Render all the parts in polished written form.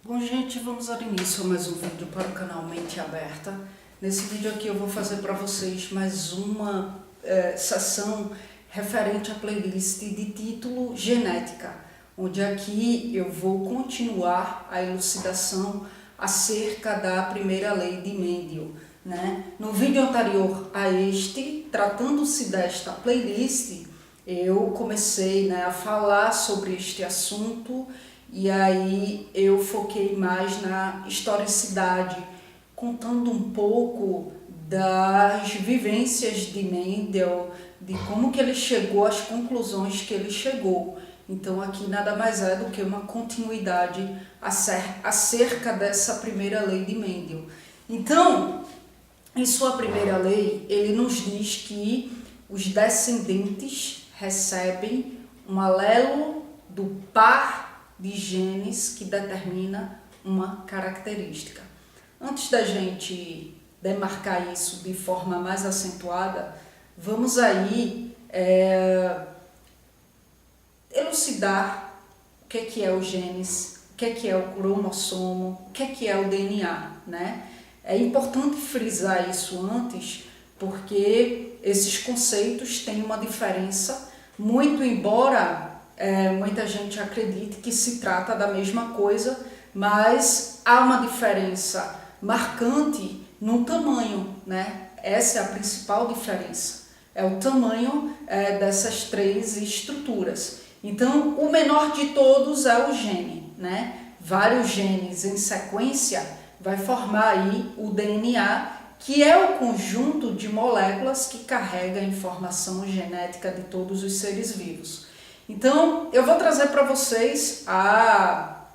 Bom, gente, vamos dar início a mais um vídeo para o canal Mente Aberta. Nesse vídeo aqui eu vou fazer para vocês mais uma sessão referente à playlist de título Genética, onde aqui eu vou continuar a elucidação acerca da primeira lei de Mendel, né? No vídeo anterior a este, tratando-se desta playlist, eu comecei, a falar sobre este assunto. E aí eu foquei mais na historicidade, contando um pouco das vivências de Mendel, de como que ele chegou às conclusões que ele chegou. Então aqui nada mais é do que uma continuidade acerca dessa primeira lei de Mendel. Então, em sua primeira lei, ele nos diz que os descendentes recebem um alelo do par de genes que determina uma característica. Antes da gente demarcar isso de forma mais acentuada, vamos aí elucidar o que é o genes, o que é o cromossomo, o que é o DNA, né? É importante frisar isso antes, porque esses conceitos têm uma diferença, muito embora muita gente acredita que se trata da mesma coisa, mas há uma diferença marcante no tamanho, né? Essa é a principal diferença, é o tamanho dessas três estruturas. Então, o menor de todos é o gene, né? Vários genes em sequência vai formar aí o DNA, que é o conjunto de moléculas que carrega a informação genética de todos os seres vivos. Então, eu vou trazer para vocês a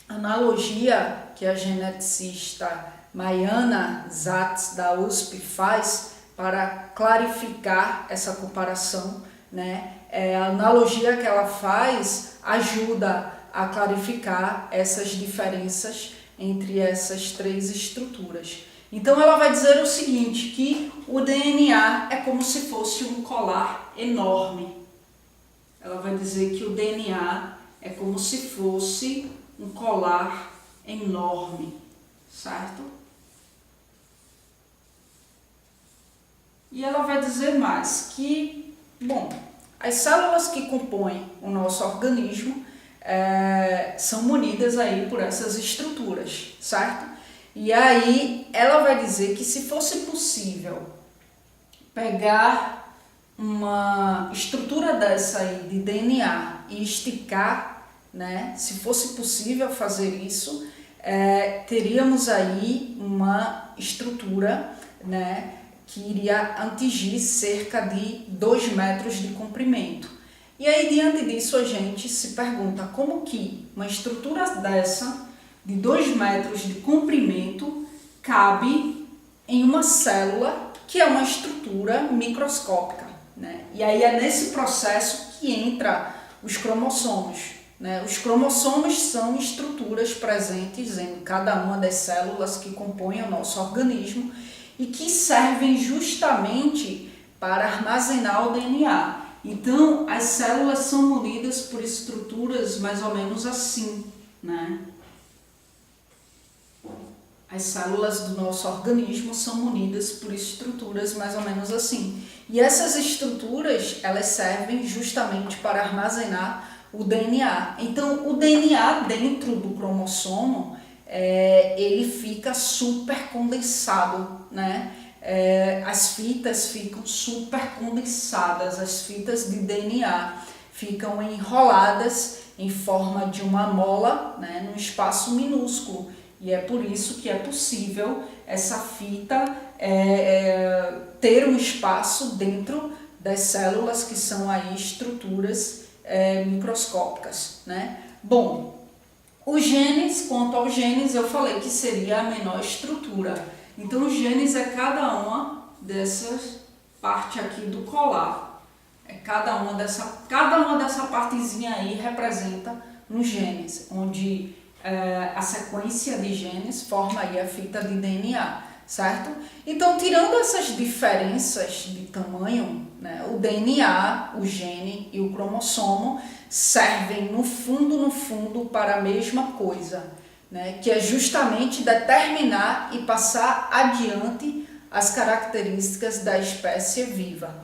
analogia que a geneticista Mariana Zatz, da USP, faz para clarificar essa comparação, né? A analogia que ela faz ajuda a clarificar essas diferenças entre essas três estruturas. Então, ela vai dizer o seguinte, que o DNA é como se fosse um colar enorme. Ela vai dizer que o DNA é como se fosse um colar enorme, certo? E ela vai dizer mais que, as células que compõem o nosso organismo são munidas aí por essas estruturas, certo? E aí ela vai dizer que se fosse possível pegar uma estrutura dessa aí de DNA e esticar, né? Se fosse possível fazer isso, teríamos aí uma estrutura, né, que iria atingir cerca de 2 metros de comprimento. E aí, diante disso, a gente se pergunta como que uma estrutura dessa, de 2 metros de comprimento, cabe em uma célula que é uma estrutura microscópica, né? E aí é nesse processo que entra os cromossomos, né? Os cromossomos são estruturas presentes em cada uma das células que compõem o nosso organismo e que servem justamente para armazenar o DNA. Então, as células são munidas por estruturas mais ou menos assim, né? As células do nosso organismo são munidas por estruturas mais ou menos assim. E essas estruturas, elas servem justamente para armazenar o DNA. Então, o DNA dentro do cromossomo, ele fica super condensado, né? As fitas ficam super condensadas, as fitas de DNA ficam enroladas em forma de uma mola, né, num espaço minúsculo. E é por isso que é possível essa fita ter um espaço dentro das células que são aí estruturas microscópicas, né? Bom, os genes, quanto aos genes, eu falei que seria a menor estrutura. Então, os genes é cada uma dessas partes aqui do colar. Cada uma dessa partezinha aí representa um genes, onde a sequência de genes forma aí a fita de DNA, certo? Então, tirando essas diferenças de tamanho, né, o DNA, o gene e o cromossomo servem no fundo para a mesma coisa, né, que é justamente determinar e passar adiante as características da espécie viva.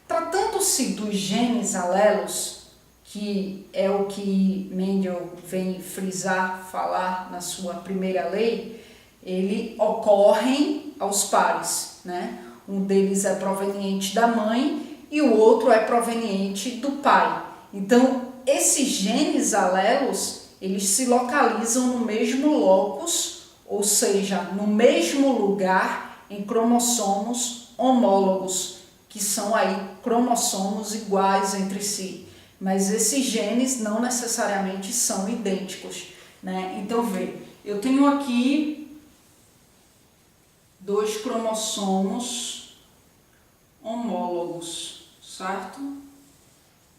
Tratando-se dos genes alelos, que é o que Mendel vem frisar, falar na sua primeira lei, eles ocorrem aos pares, né? Um deles é proveniente da mãe e o outro é proveniente do pai. Então, esses genes alelos, eles se localizam no mesmo locus, ou seja, no mesmo lugar em cromossomos homólogos, que são aí cromossomos iguais entre si. Mas esses genes não necessariamente são idênticos, né? Então, vê, eu tenho aqui 2 cromossomos homólogos, certo?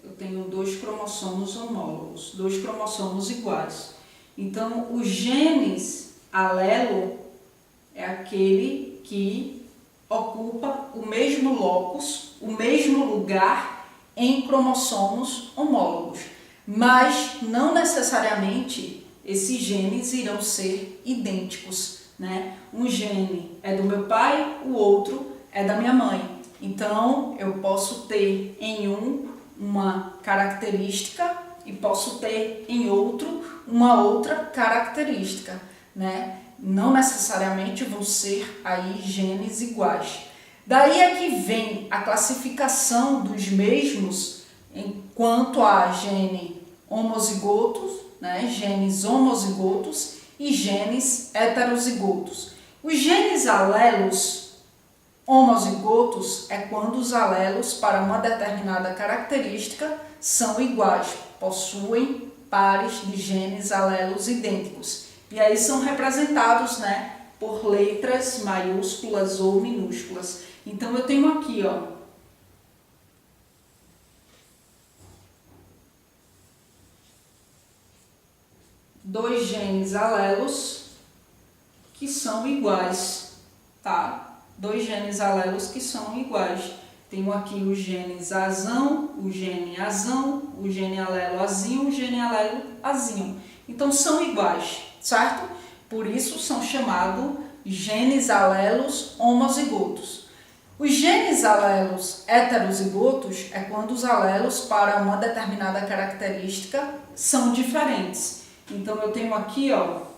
Eu tenho 2 cromossomos homólogos, 2 cromossomos iguais. Então, os genes alelo é aquele que ocupa o mesmo locus, o mesmo lugar em cromossomos homólogos. Mas não necessariamente esses genes irão ser idênticos, né? Um gene é do meu pai, o outro é da minha mãe. Então, eu posso ter em um uma característica e posso ter em outro uma outra característica, né? Não necessariamente vão ser aí genes iguais. Daí é que vem a classificação dos mesmos enquanto a gene homozigotos, né? Genes homozigotos e genes heterozigotos. Os genes alelos homozigotos é quando os alelos para uma determinada característica são iguais, possuem pares de genes alelos idênticos. E aí são representados, né, por letras maiúsculas ou minúsculas. Então eu tenho aqui, ó, dois genes alelos que são iguais, tá? 2 genes alelos que são iguais. Tenho aqui os genes azão, o gene azão, o gene alelo azinho, o gene alelo azinho. Então são iguais, certo? Por isso são chamados genes alelos homozigotos. Os genes alelos heterozigotos é quando os alelos para uma determinada característica são diferentes. Então eu tenho aqui, ó,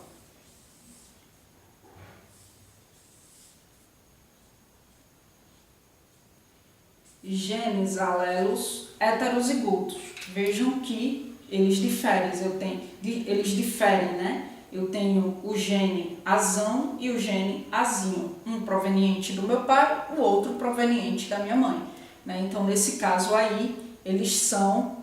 genes alelos heterozigotos. Vejam que eles diferem, eles diferem, né? Eu tenho o gene azão e o gene azinho, um proveniente do meu pai, o outro proveniente da minha mãe, né? Então, nesse caso aí, eles são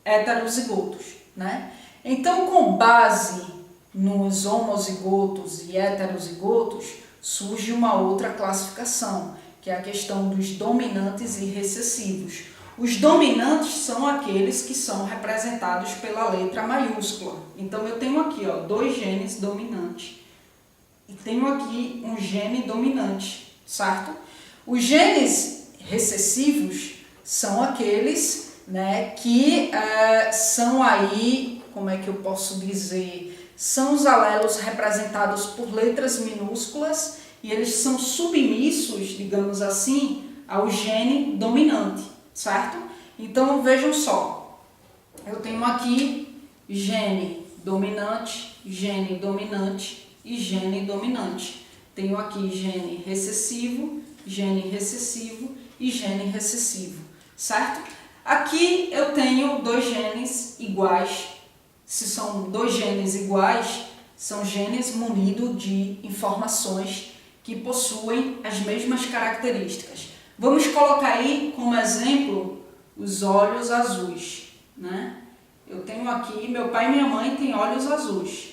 heterozigotos, né? Então, com base nos homozigotos e heterozigotos, surge uma outra classificação, que é a questão dos dominantes e recessivos. Os dominantes são aqueles que são representados pela letra maiúscula. Então, eu tenho aqui, ó, 2 genes dominantes e tenho aqui um gene dominante, certo? Os genes recessivos são aqueles, né, que são aí, como é que eu posso dizer, são os alelos representados por letras minúsculas e eles são submissos, digamos assim, ao gene dominante, certo? Então, vejam só, eu tenho aqui gene dominante e gene dominante. Tenho aqui gene recessivo e gene recessivo, certo? Aqui eu tenho 2 genes iguais. Se são 2 genes iguais, são genes munidos de informações que possuem as mesmas características. Vamos colocar aí como exemplo os olhos azuis, né? Eu tenho aqui, meu pai e minha mãe têm olhos azuis.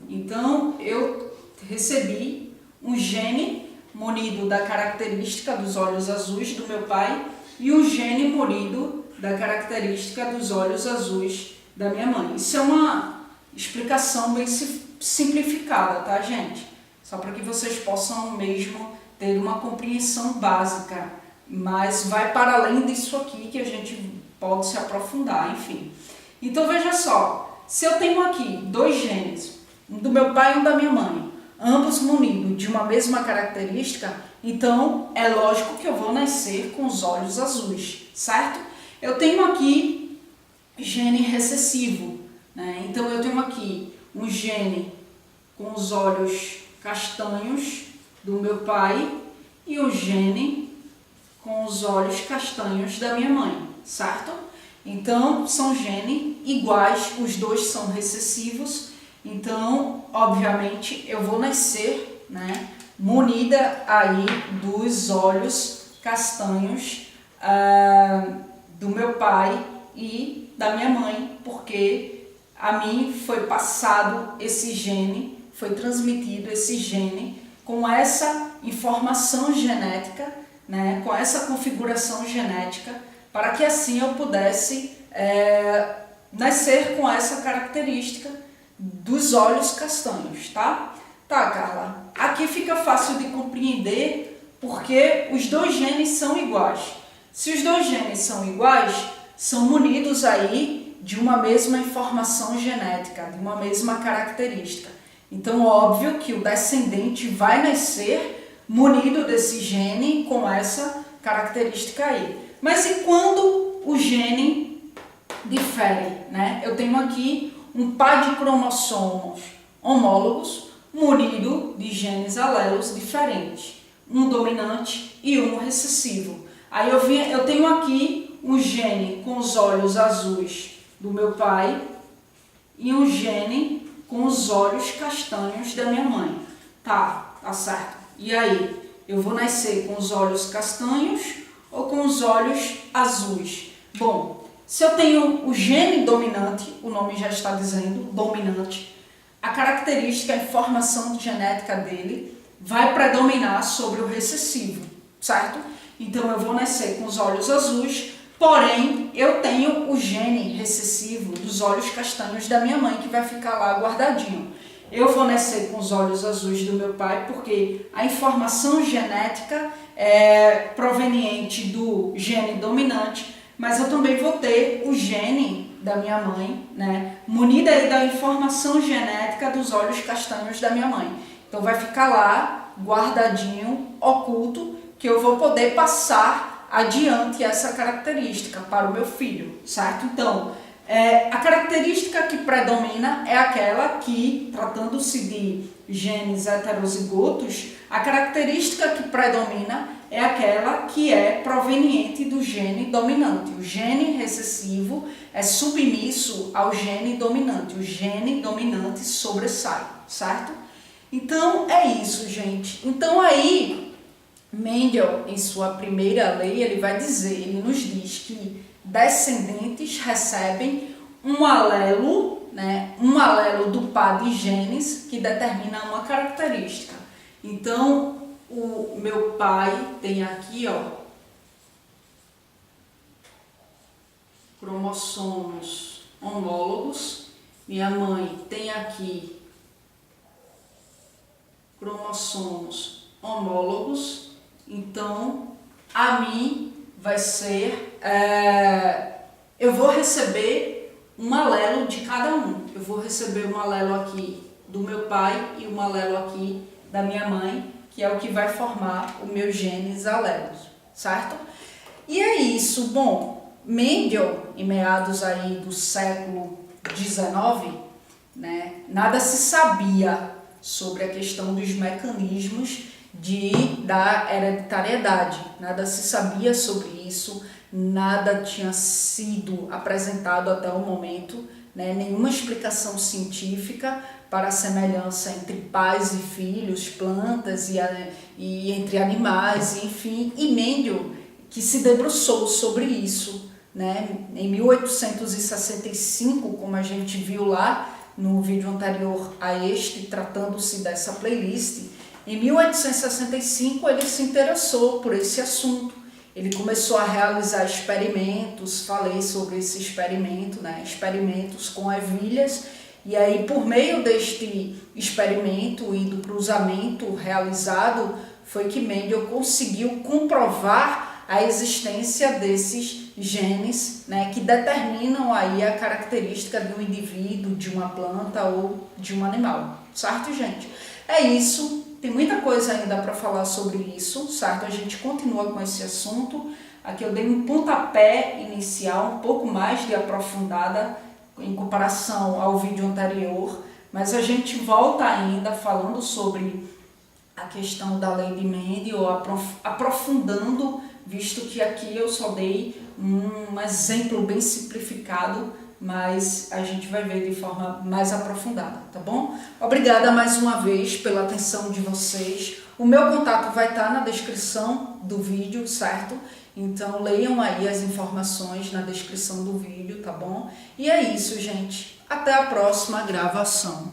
Então, eu recebi um gene munido da característica dos olhos azuis do meu pai e um gene munido da característica dos olhos azuis da minha mãe. Isso é uma explicação bem simplificada, tá, gente? Só para que vocês possam mesmo ter uma compreensão básica, mas vai para além disso aqui que a gente pode se aprofundar, enfim. Então veja só, se eu tenho aqui 2 genes um do meu pai e um da minha mãe, ambos munidos de uma mesma característica, então é lógico que eu vou nascer com os olhos azuis, certo? Eu tenho aqui gene recessivo, né? Então eu tenho aqui um gene com os olhos castanhos do meu pai e um gene com os olhos castanhos da minha mãe, certo? Então são genes iguais, os dois são recessivos, então obviamente eu vou nascer, né, munida aí dos olhos castanhos do meu pai e da minha mãe, porque a mim foi passado esse gene, foi transmitido esse gene com essa informação genética, né, com essa configuração genética, para que assim eu pudesse nascer com essa característica dos olhos castanhos, tá? Tá, Carla, aqui fica fácil de compreender porque os dois genes são iguais. Se os dois genes são iguais, são munidos aí de uma mesma informação genética, de uma mesma característica. Então, óbvio que o descendente vai nascer munido desse gene com essa característica aí. Mas e quando o gene difere, né? Eu tenho aqui um par de cromossomos homólogos munido de genes alelos diferentes, um dominante e um recessivo. Aí eu tenho aqui um gene com os olhos azuis do meu pai e um gene com os olhos castanhos da minha mãe. Tá certo. E aí, eu vou nascer com os olhos castanhos ou com os olhos azuis? Bom, se eu tenho o gene dominante, o nome já está dizendo, dominante, a característica, a informação genética dele vai predominar sobre o recessivo, certo? Então eu vou nascer com os olhos azuis, porém eu tenho o gene recessivo dos olhos castanhos da minha mãe que vai ficar lá guardadinho. Eu vou nascer com os olhos azuis do meu pai porque a informação genética é proveniente do gene dominante, mas eu também vou ter o gene da minha mãe, né, munida aí da informação genética dos olhos castanhos da minha mãe. Então vai ficar lá guardadinho, oculto, que eu vou poder passar adiante essa característica para o meu filho, certo? Então, a característica que predomina é aquela que, tratando-se de genes heterozigotos, a característica que predomina é aquela que é proveniente do gene dominante. O gene recessivo é submisso ao gene dominante. O gene dominante sobressai, certo? Então, é isso, gente. Então, aí, Mendel, em sua primeira lei, ele nos diz que descendentes recebem um alelo, né, um alelo do par de genes que determina uma característica. Então, o meu pai tem aqui, ó, cromossomos homólogos, minha mãe tem aqui cromossomos homólogos, então a mim vai ser, eu vou receber um alelo de cada um. Eu vou receber um alelo aqui do meu pai e um alelo aqui da minha mãe, que é o que vai formar os meus genes alelos, certo? E é isso. Bom, Mendel, em meados aí do século XIX, né, nada se sabia sobre a questão dos mecanismos da hereditariedade. Nada se sabia sobre isso, nada tinha sido apresentado até o momento, né, nenhuma explicação científica para a semelhança entre pais e filhos, plantas e entre animais, enfim. E Mendel, que se debruçou sobre isso, né, em 1865, como a gente viu lá no vídeo anterior a este, tratando-se dessa playlist, em 1865 ele se interessou por esse assunto. Ele começou a realizar experimentos, falei sobre esse experimento, né, experimentos com ervilhas, e aí por meio deste experimento e do cruzamento realizado foi que Mendel conseguiu comprovar a existência desses genes, né, que determinam aí a característica de um indivíduo, de uma planta ou de um animal, certo, gente? É isso, tem muita coisa ainda para falar sobre isso, certo? A gente continua com esse assunto. Aqui eu dei um pontapé inicial, um pouco mais de aprofundada em comparação ao vídeo anterior, mas a gente volta ainda falando sobre a questão da lei de Mendel, ou aprofundando, visto que aqui eu só dei um exemplo bem simplificado, mas a gente vai ver de forma mais aprofundada, tá bom? Obrigada mais uma vez pela atenção de vocês. O meu contato vai estar na descrição do vídeo, certo? Então leiam aí as informações na descrição do vídeo, tá bom? E é isso, gente. Até a próxima gravação.